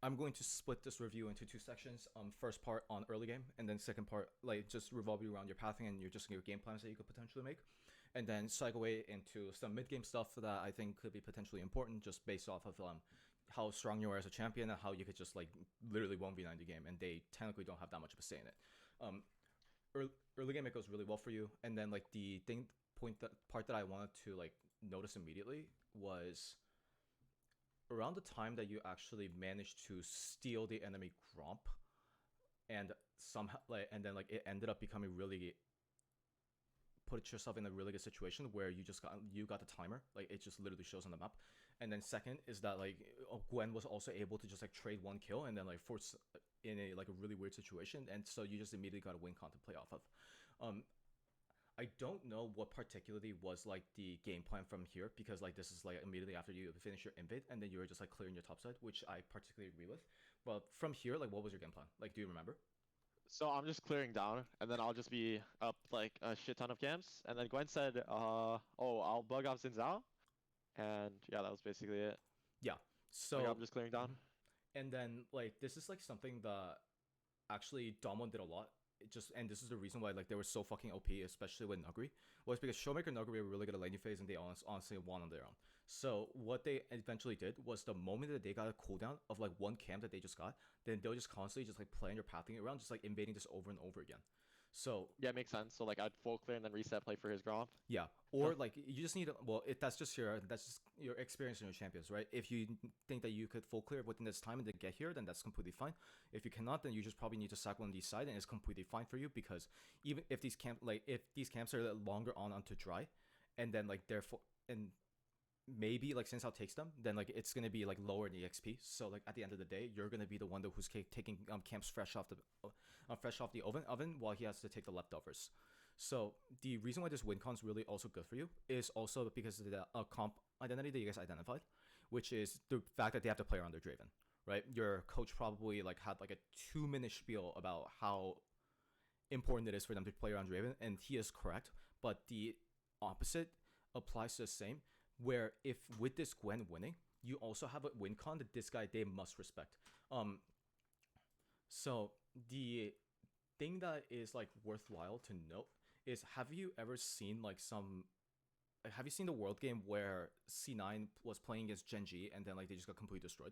I'm going to split this review into two sections. First part on early game, and then second part like just revolving around your pathing and your game plans that you could potentially make, and then segue into some mid game stuff that I think could be potentially important, just based off of how strong you are as a champion and how you could just like literally 1v9 the game, and they technically don't have that much of a say in it. Um, early game it goes really well for you, and then like the thing point that part that I wanted to like notice immediately was around the time that you actually managed to steal the enemy Gromp, and somehow like and then like it ended up becoming really put yourself in a really good situation where you got the timer, like it just literally shows on the map. And then second is that like Gwen was also able to just like trade one kill and then like force in a like a really weird situation, and so you just immediately got a win con to play off of. um I don't know what particularly was like the game plan from here, because like this is like immediately after you finish your invade and then you were just like clearing your top side, which I particularly agree with. But from here, like what was your game plan? Like, do you remember? So I'm just clearing down, and then I'll just be up like a shit ton of camps. And then Gwen said, oh, I'll bug off Xin Zhao. And yeah, that was basically it. Yeah. Like I'm So, just clearing down. and then like this is like something that actually Damwon did a lot. It just and this is the reason why like they were so fucking OP, especially with Nuguri, was because Showmaker and Nuguri were really good at laning phase and they honestly won on their own. So what they eventually did was the moment that they got a cooldown of like one camp that they just got, then they'll just constantly just like playing or pathing around, just like invading this over and over again. So Yeah, it makes sense. So like I'd full clear and then reset, play for his Gromp. yeah, or like you just need well, if that's just your experience in your champions, right? If you think that you could full clear within this time and then get here, then that's completely fine. If you cannot, then you just probably need to sack one of these side, and it's completely fine for you, because even if these camps are longer on onto dry, and then like therefore and maybe like since I'll takes them, then like it's gonna be like lower in the XP. So like at the end of the day, you're gonna be the one who's taking camps fresh off the oven while he has to take the leftovers. So the reason why this win con is really also good for you is also because of the comp identity that you guys identified, which is the fact that they have to play around their Draven. Right, your coach probably like had like a 2 minute spiel about how important it is for them to play around Draven, and he is correct. But the opposite applies to the same, where if with this Gwen winning, you also have a win con that this guy they must respect. So the thing that is like worthwhile to note is, have you seen the world game where C9 was playing against Genji and then like they just got completely destroyed?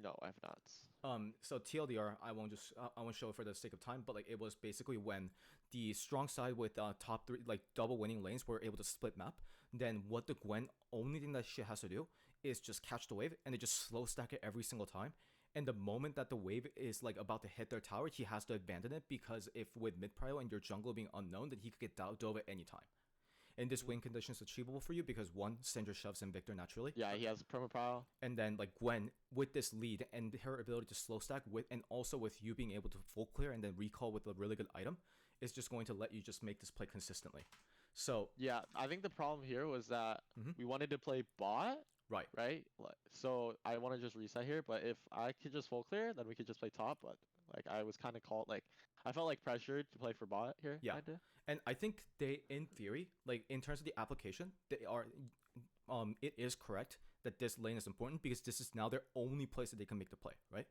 No, I have not. So TLDR, I won't show it for the sake of time, but like it was basically when the strong side with top three like double winning lanes were able to split map. Then what the Gwen only thing that she has to do is just catch the wave and they just slow stack it every single time. And the moment that the wave is like about to hit their tower, he has to abandon it, because if with mid prio and your jungle being unknown, then he could get dove at any time. And this win condition is achievable for you because one, Syndra shoves in Victor naturally, Yeah, he has promo pile. and then like Gwen with this lead and her ability to slow stack with, and also with you being able to full clear and then recall with a really good item, is just going to let you just make this play consistently. So Yeah, I think the problem here was that we wanted to play bot, right, right? So I want to just reset here, but if I could just full clear, then we could just play top. But like I was kind of called, like I felt like pressured to play for bot here, yeah, kinda. and I think they, in theory, like in terms of the application, they are. It is correct that this lane is important because this is now their only place that they can make the play, right?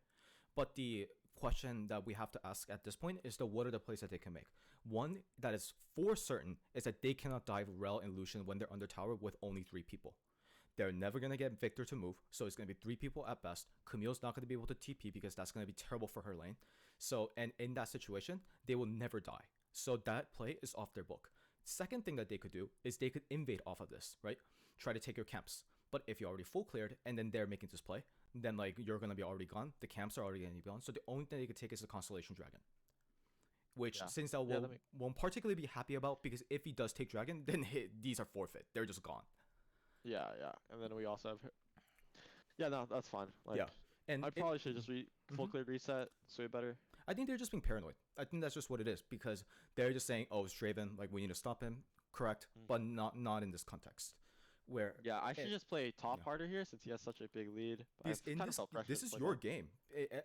But the question that we have to ask at this point is what are the plays that they can make? One that is for certain is that they cannot dive Rel and Lucian when they're under tower with only 3 people. They're never going to get Victor to move, so it's going to be 3 people at best. Camille's not going to be able to TP because that's going to be terrible for her lane. So, and in that situation, they will never die. So that play is off their book. Second thing that they could do is they could invade off of this, right? Try to take your camps. But if you're already full cleared and then they're making this play, then like you're going to be already gone. The camps are already going to be gone. So the only thing they could take is the Constellation Dragon, which Yeah, since I yeah, that makes. won't particularly be happy about, because if he does take Dragon, then these are forfeit. They're just gone. Yeah, yeah, and then we also have. Yeah, no, that's fine. Yeah. Like, And I it, probably should just full clear reset. It's way better. I think they're just being paranoid. I think that's just what it is, because they're just saying, "Oh, it's Draven. Like we need to stop him." Correct, but not in this context. Where Yeah, I should it, just play top yeah. harder here since he has such a big lead. But Because I in kind of this, felt pressure this to is play your top. game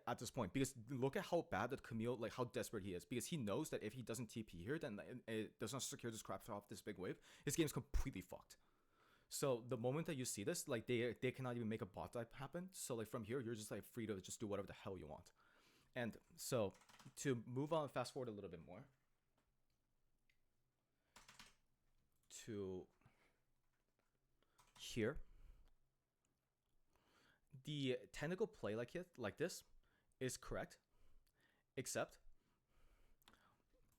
at this point. Because look at how bad that Camille, like how desperate he is. Because he knows that if he doesn't TP here, then it does not secure this crap off this big wave, his game's completely fucked. So the moment that you see this, like they cannot even make a bot dive happen. So like from here, you're just like free to just do whatever the hell you want. And so to move on, fast forward a little bit more to here, the technical play like this is correct, except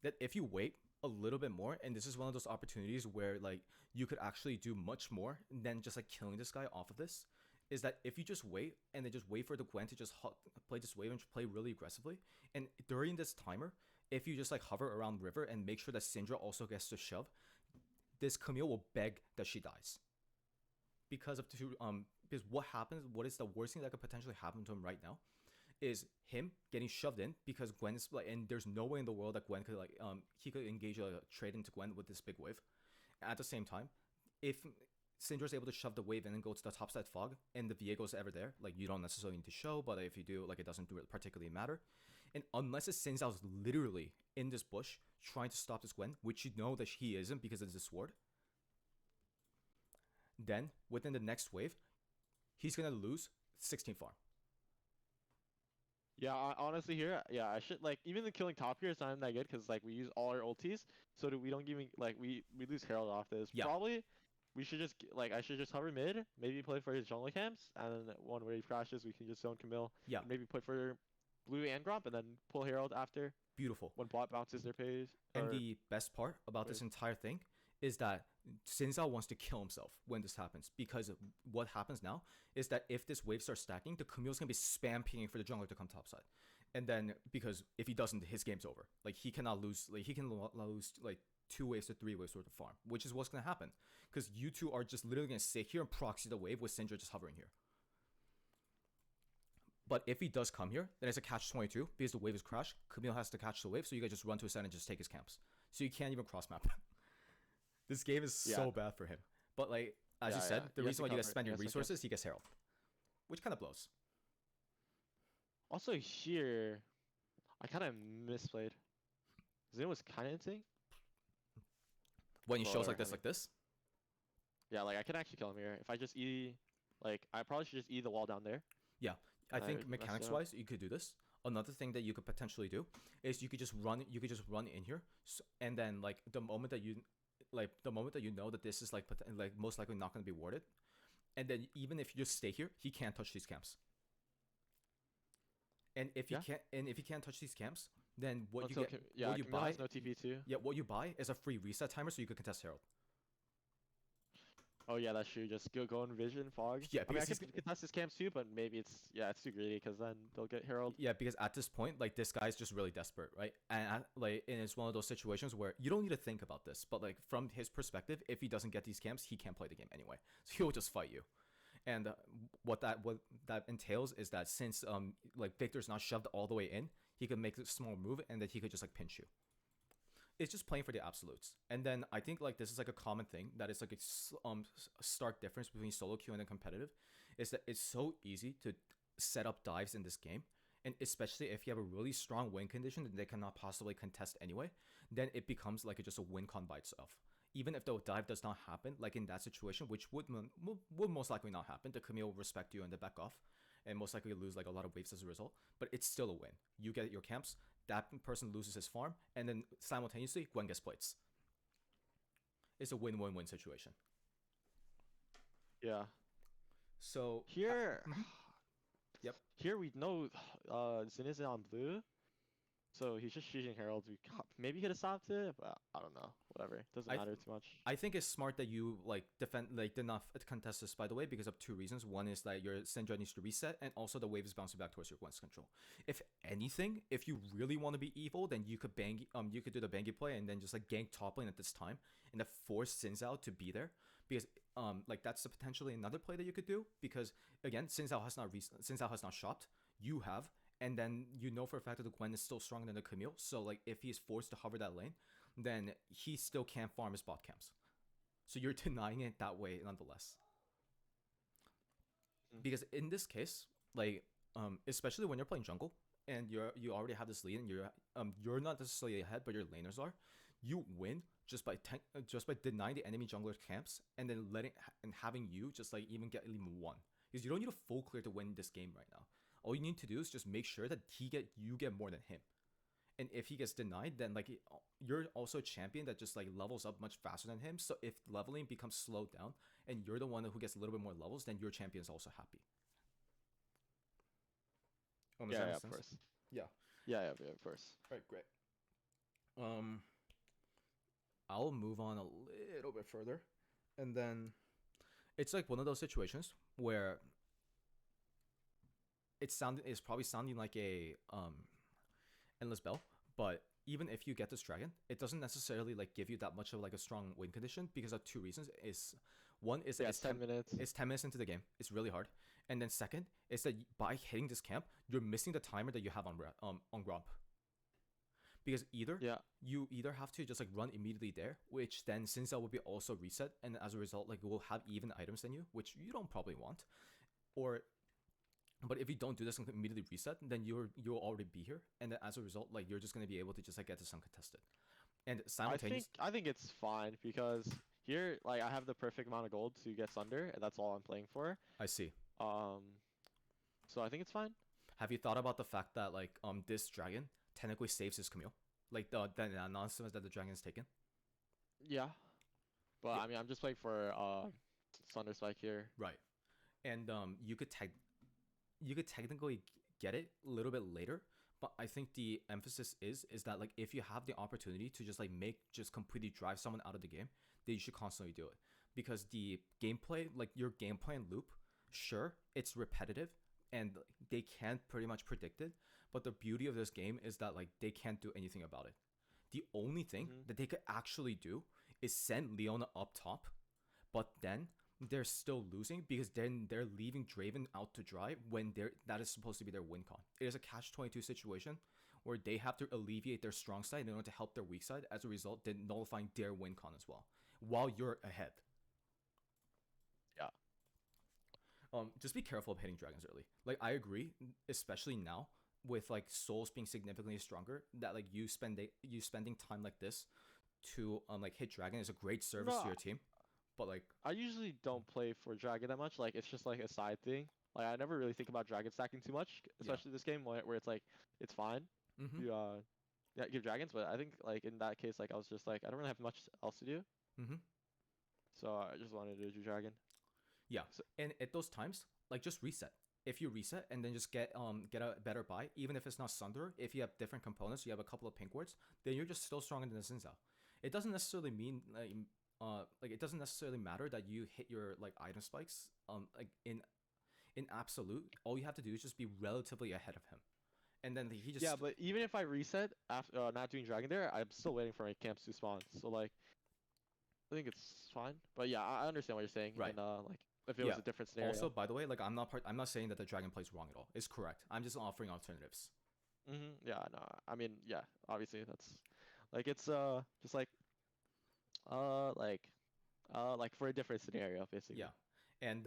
that if you wait a little bit more, and this is one of those opportunities where like you could actually do much more than just like killing this guy off of this, is that if you just wait and then just wait for the Gwen to just play this wave and play really aggressively, and during this timer, if you just like hover around river and make sure that Syndra also gets to shove, this Camille will beg that she dies. Because of because what is the worst thing that could potentially happen to him right now is him getting shoved in because Gwen's like, and there's no way in the world that Gwen could like he could engage a trade into Gwen with this big wave. At the same time, if Syndra's able to shove the wave in and go to the top side fog, and the Viego's ever there, like you don't necessarily need to show, but if you do, like it doesn't particularly matter. And unless it Sin Zhao's literally in this bush trying to stop this Gwen, which you know that he isn't because it's the sword, then within the next wave, he's gonna lose 16 farm. Yeah, honestly here, yeah, I should like even the killing top here is not that good because like we use all our ultis, so that we don't even like we lose Herald off this. Yeah. Probably we should just like I should just hover mid, maybe play for his jungle camps, and then one wave crashes, we can just zone Camille. Yeah. Maybe play for blue and Gromp, and then pull Herald after. Beautiful. When bot bounces their phase. And the best part about this entire thing is that Sin Zhao wants to kill himself when this happens, because what happens now is that if this wave starts stacking, the Camille's gonna be spam pinging for the jungler to come topside, and then because if he doesn't, his game's over. Like he cannot lose. Like he can lose like 2 waves to 3 waves worth of farm, which is what's gonna happen, because you two are just literally gonna sit here and proxy the wave with Syndra just hovering here. But if he does come here, then it's a catch-22 because the wave is crashed. Camille has to catch the wave, so you guys just run to his side and just take his camps. So you can't even cross-map. This game is so bad for him. But like as you said, the reason why you guys spend your resources, he gets Herald, which kind of blows. Also here, I kind of misplayed. Zin was kind of insane. When he shows like this? Yeah, like I can actually kill him here. If I just E, like I probably should just E the wall down there. Yeah, I think mechanics-wise, you could do this. Another thing that you could potentially do is you could just run in here, and then like the moment that you know that this is like most likely not going to be warded, and then even if you just stay here, he can't touch these camps. And if you can't touch these camps, then what you buy has no TP too. Yeah, what you buy is a free reset timer, so you could contest Herald. Oh yeah, that's true. Just go in vision fog. Yeah, I mean, I can contest his camps too, but maybe it's too greedy because then they'll get Herald. Yeah, because at this point, like this guy's just really desperate, right? And it's one of those situations where you don't need to think about this, but like from his perspective, if he doesn't get these camps, he can't play the game anyway, so he'll just fight you. And what that entails is that since like Victor's not shoved all the way in, he could make a small move and then he could just like pinch you. It's just playing for the absolutes. And then I think like this is like a common thing that is like a stark difference between solo queue and then competitive, is that it's so easy to set up dives in this game, and especially if you have a really strong win condition that they cannot possibly contest anyway, then it becomes like just a win con by itself. Even if the dive does not happen, like in that situation, which would most likely not happen, the Camille will respect you and they back off, and most likely lose like a lot of waves as a result, but it's still a win. You get your camps, that person loses his farm, and then simultaneously Gwen gets plates. It's a win-win-win situation. Yeah. So here, yep. Here we know Zin isn't on blue, so he's just shooting Herald. Maybe he could have stopped it, but I don't know. Whatever, it doesn't matter too much. I think it's smart that you like did not contest this, by the way, because of 2 reasons. One is that your Syndra needs to reset, and also the wave is bouncing back towards your Gwen's control. If anything, if you really want to be evil, then you could you could do the bangy play and then just like gank top lane at this time and then force Sin Zhao to be there, because like that's potentially another play that you could do, because again, Sin Zhao has not shopped, you have, and then you know for a fact that the Gwen is still stronger than the Camille, so like if he is forced to hover that lane, then he still can't farm his bot camps. So you're denying it that way nonetheless. Because in this case, like especially when you're playing jungle and you already have this lead and you're not necessarily ahead, but your laners are, you win just by denying the enemy jungler camps and then having you just like even get even one, because you don't need a full clear to win this game right now. All you need to do is just make sure that you get more than him. And if he gets denied, then like you're also a champion that just like levels up much faster than him. So if leveling becomes slowed down and you're the one who gets a little bit more levels, then your champion is also happy. Yeah, of course. Yeah. Yeah, of course. All right, great. I'll move on a little bit further, and then it's like one of those situations where it's probably sounding like a endless bell, but even if you get this dragon, it doesn't necessarily like give you that much of like a strong win condition because of two reasons. Is one is that it's 10 minutes. It's 10 minutes into the game. It's really hard. And then second is that by hitting this camp, you're missing the timer that you have on Gromp. Because you either have to just like run immediately there, which then Sinza will be also reset, and as a result, like will have even items than you, which you don't probably want. But if you don't do this and immediately reset, then you'll already be here, and then as a result, like you're just gonna be able to just like get this uncontested. And simultaneously, I think it's fine because here, like I have the perfect amount of gold to get Sunder, and that's all I'm playing for. I see. So I think it's fine. Have you thought about the fact that like this dragon technically saves his Camille, like the nonsense that the dragon's taken? Yeah, but yeah. I mean I'm just playing for Sunder Spike here. Right, and you could technically get it a little bit later, but I think the emphasis is that like if you have the opportunity to just like just completely drive someone out of the game, then you should constantly do it, because the gameplay, like your gameplay and loop, sure, it's repetitive and they can't pretty much predict it, but the beauty of this game is that like they can't do anything about it. The only thing that they could actually do is send Leona up top, but then they're still losing because then they're leaving Draven out to dry when that is supposed to be their win con. It is a catch-22 situation where they have to alleviate their strong side in order to help their weak side. As a result, they're nullifying their win con as well while you're ahead. Yeah. Just be careful of hitting dragons early. Like I agree, especially now with like souls being significantly stronger, that like you spending time like this to like hit dragon is a great service to your team. But like I usually don't play for dragon that much. Like it's just like a side thing. Like I never really think about dragon stacking too much, especially this game where it's like it's fine. You give dragons, but I think like in that case, like I was just like I don't really have much else to do. So I just wanted to do dragon. Yeah, and at those times, like just reset. If you reset and then just get a better buy, even if it's not Sunder, if you have different components, you have a couple of pink wards, then you're just still stronger than the Sinzao. It doesn't necessarily mean like it doesn't necessarily matter that you hit your like item spikes like in absolute. All you have to do is just be relatively ahead of him, and then he just but even if I reset after not doing dragon there, I'm still waiting for my camps to spawn. So like I think it's fine. But yeah, I understand what you're saying. Right. And like if it was a different scenario. Also, by the way, like I'm not saying that the dragon plays wrong at all. It's correct. I'm just offering alternatives. Yeah, no. I mean, yeah, obviously that's like it's just like for a different scenario basically. Yeah. And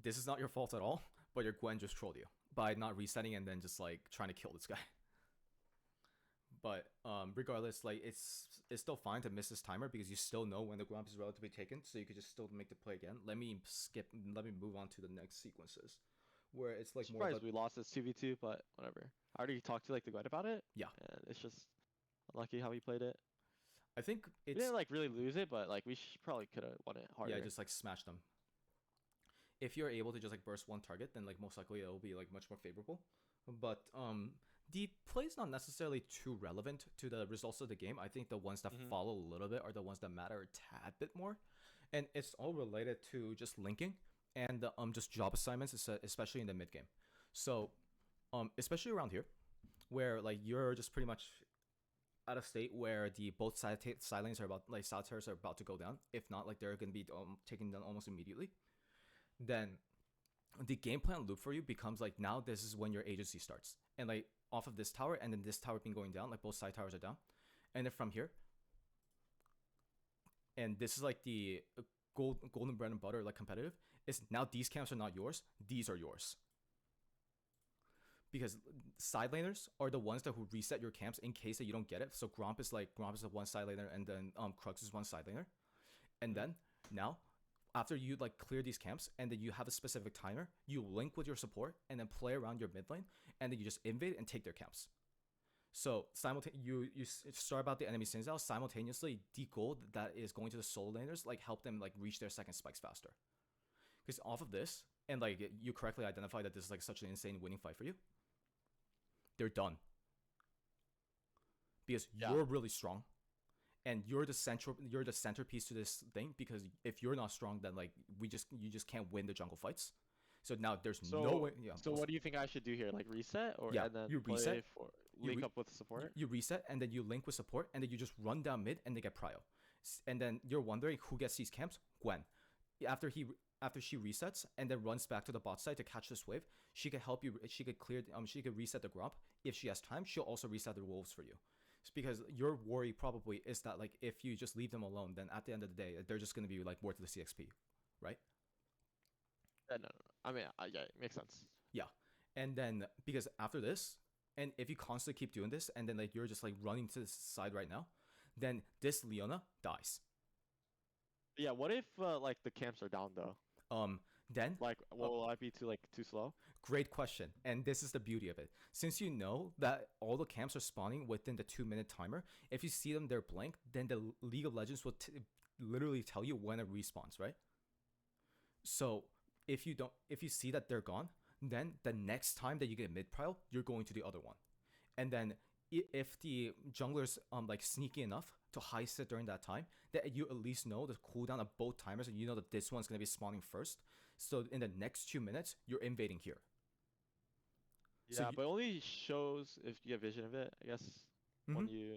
this is not your fault at all, but your Gwen just trolled you by not resetting and then just like trying to kill this guy. But regardless, like it's still fine to miss this timer because you still know when the Gromp is relatively taken, so you could just still make the play again. Let me move on to the next sequences, where it's like more. We lost this 2v2, but whatever. I already talked to like the Gwen about it. Yeah. And it's just unlucky how he played it. I think we didn't like really lose it, but like we probably could have won it harder. Yeah, just like smash them. If you're able to just like burst one target, then like most likely it'll be like much more favorable. But the play is not necessarily too relevant to the results of the game. I think the ones that follow a little bit are the ones that matter a tad bit more, and it's all related to just linking and just job assignments, especially in the mid game. So, especially around here, where like you're just pretty much at a state where the both sidelines are solitaires are about to go down. If not, like they're going to be taken down almost immediately. Then the game plan loop for you becomes like now this is when your agency starts, and like off of this tower and then this tower being going down, like both side towers are down, and then from here, and this is like the golden bread and butter like competitive, is now these camps are not yours, these are yours. because side laners are the ones that who reset your camps in case that you don't get it. So Gromp is the one side laner, and then Crux is one side laner. And then now, after you like clear these camps and then you have a specific timer, you link with your support and then play around your mid lane, and then you just invade and take their camps. So you start out the enemy Sinzao, simultaneously degold that is going to the solo laners, like help them like reach their second spikes faster. Because off of this, and like you correctly identify that this is like such an insane winning fight for you, they're done. Because you're really strong, and you're the centerpiece to this thing. Because if you're not strong, then like you just can't win the jungle fights. So now there's no way. Yeah. So what do you think I should do here? Like reset, or and then you reset, link up with support? You reset, and then you link with support, and then you just run down mid, and they get prio. And then you're wondering who gets these camps. Gwen, after she resets and then runs back to the bot side to catch this wave, she could help you. She could she could reset the Gromp. If she has time, she'll also reset the wolves for you. It's because your worry probably is that like if you just leave them alone, then at the end of the day, they're just gonna be like worth the CXP, right? No. I mean, yeah, it makes sense. Yeah, and then because after this, and if you constantly keep doing this, and then like you're just like running to the side right now, then this Leona dies. Yeah. What if like the camps are down though? Then like will I be too slow? Great question, and this is the beauty of it. Since you know that all the camps are spawning within the 2-minute timer, if you see them they're blank, then the League of Legends will literally tell you when it respawns, right? So if you see that they're gone, then the next time that you get mid prio, you're going to the other one. And then if the jungler's like sneaky enough to heist it during that time, that you at least know the cooldown of both timers, and you know that this one's gonna be spawning first. So in the next 2 minutes, you're invading here. Yeah, so but only shows if you get vision of it, I guess, when you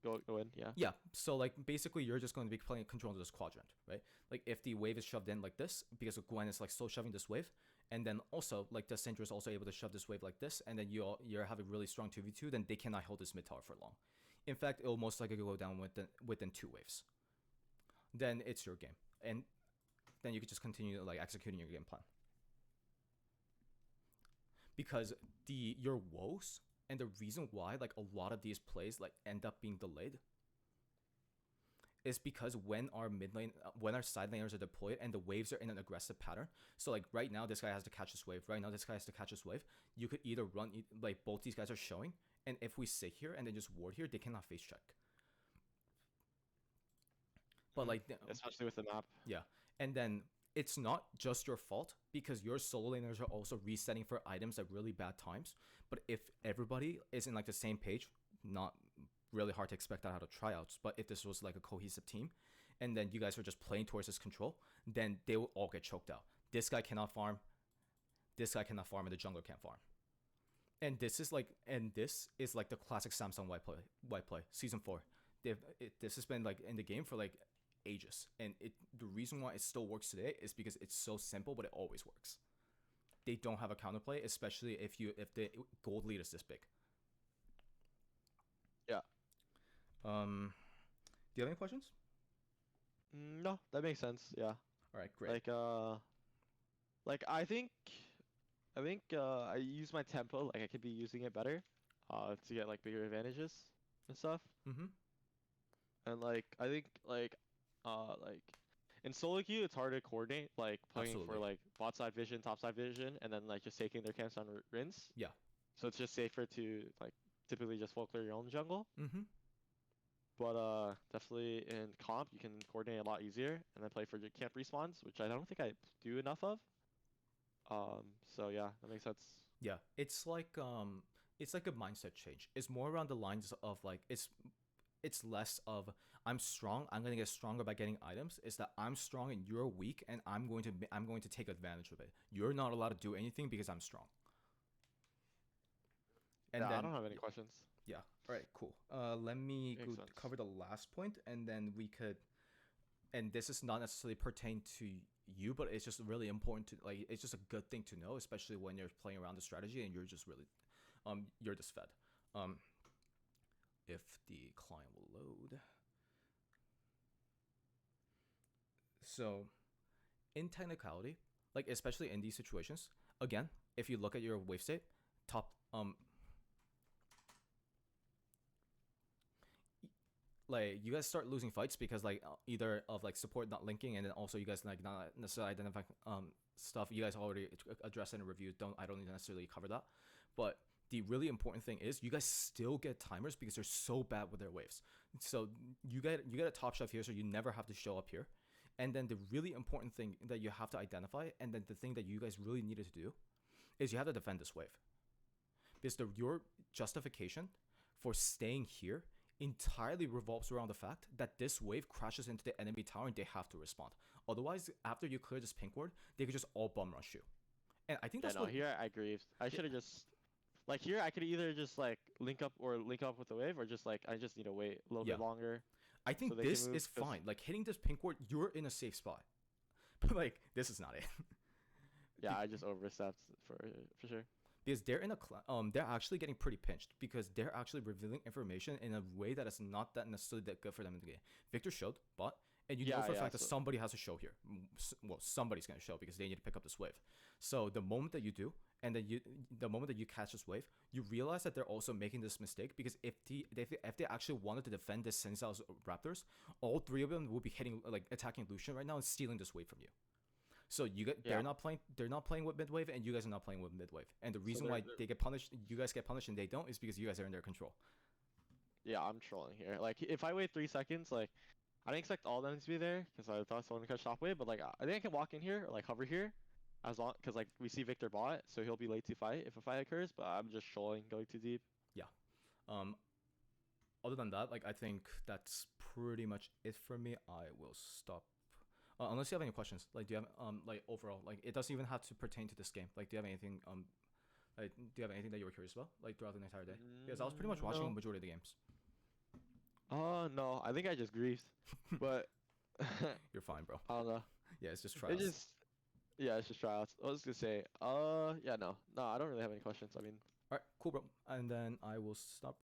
go in. Yeah. Yeah. So like basically, you're just going to be playing control of this quadrant, right? Like if the wave is shoved in like this, because Gwen is like still shoving this wave, and then also like the Syndra is also able to shove this wave like this, and then you're having really strong 2v2, then they cannot hold this mid tower for long. In fact, it will most likely go down within 2 waves. Then it's your game, and then you can just continue like executing your game plan. Because your woes and the reason why like a lot of these plays like end up being delayed is because when our when our side laners are deployed and the waves are in an aggressive pattern. So like right now this guy has to catch this wave. Right now this guy has to catch this wave. You could either run like both these guys are showing, and if we sit here and then just ward here, they cannot face check. But like especially with the map. Yeah, and then it's not just your fault because your solo laners are also resetting for items at really bad times. But if everybody is in like the same page, not really hard to expect that out of tryouts, but if this was like a cohesive team and then you guys are just playing towards this control, then they will all get choked out. This guy cannot farm, this guy cannot farm, and the jungler can't farm. And this is like the classic Samsung white play season 4. This has been like in the game for like ages, and the reason why it still works today is because it's so simple, but it always works. They don't have a counterplay, especially if the gold lead is this big. Yeah. Do you have any questions? No, that makes sense. Yeah. All right, great. I think I use my tempo, like I could be using it better to get like bigger advantages and stuff. And like I think like in solo queue it's hard to coordinate, like playing Absolutely. for like bot side vision, top side vision, and then like just taking their camps on rinse. Yeah. So it's just safer to like typically just full clear your own jungle. But definitely in comp you can coordinate a lot easier and then play for your camp respawns, which I don't think I do enough of. So yeah, that makes sense. Yeah, it's like a mindset change. It's more around the lines of like it's less of I'm strong, I'm gonna get stronger by getting items. It's that I'm strong and you're weak, and I'm going to take advantage of it. You're not allowed to do anything because I'm strong. And yeah, then, I don't have any questions. Yeah. All right. Cool. Let me cover the last point, and then we could. And this is not necessarily pertain to you, but it's just really important to like. It's just a good thing to know, especially when you're playing around the strategy and you're just really, you're just fed. If the client will load. So, in technicality, like especially in these situations, again, if you look at your wave state, top like you guys start losing fights because like either of like support not linking, and then also you guys like not necessarily identifying stuff you guys already addressed in a review. I don't need to necessarily cover that, but the really important thing is you guys still get timers because they're so bad with their waves. So you get a top chef here, so you never have to show up here. And then the really important thing that you have to identify, and then the thing that you guys really needed to do, is you have to defend this wave. Because your justification for staying here entirely revolves around the fact that this wave crashes into the enemy tower and they have to respond. Otherwise, after you clear this pink ward, they could just all bum rush you. And I think that's what... here I agree. I should have just like here I could either just like link up with the wave, or just like I just need to wait a little bit longer. I think so this is fine. Like hitting this pink ward, you're in a safe spot. But like this is not it. Yeah, I just overstepped for sure. Because they're in a they're actually getting pretty pinched because they're actually revealing information in a way that is not that necessarily that good for them in the game. Victor showed, but and you know for a fact that somebody has to show here. Well, somebody's gonna show because they need to pick up this wave. So the moment that you do, and then the moment that you catch this wave, you realize that they're also making this mistake because if they actually wanted to defend this Sinsal's Raptors, all three of them would be hitting like attacking Lucian right now and stealing this wave from you. So they're not playing with mid wave, and you guys are not playing with mid wave. And the reason why they get punished, you guys get punished and they don't, is because you guys are in their control. Yeah, I'm trolling here. Like if I wait 3 seconds, like I didn't expect all of them to be there because I thought someone would catch top wave, but like I think I can walk in here or like hover here, as long because like we see Victor bot, so he'll be late to fight if a fight occurs. But I'm just trolling, going too deep. Yeah. Other than that, like I think that's pretty much it for me. I will stop. Unless you have any questions, like do you have like overall, like it doesn't even have to pertain to this game. Like do you have anything like do you have anything that you were curious about like throughout the entire day? Because I was pretty much watching the majority of the games. No, I think I just griefed, but you're fine, bro. I don't know. Yeah, it's just tryouts. It's just tryouts. I was gonna say, yeah, no, I don't really have any questions. I mean, all right, cool, bro. And then I will stop.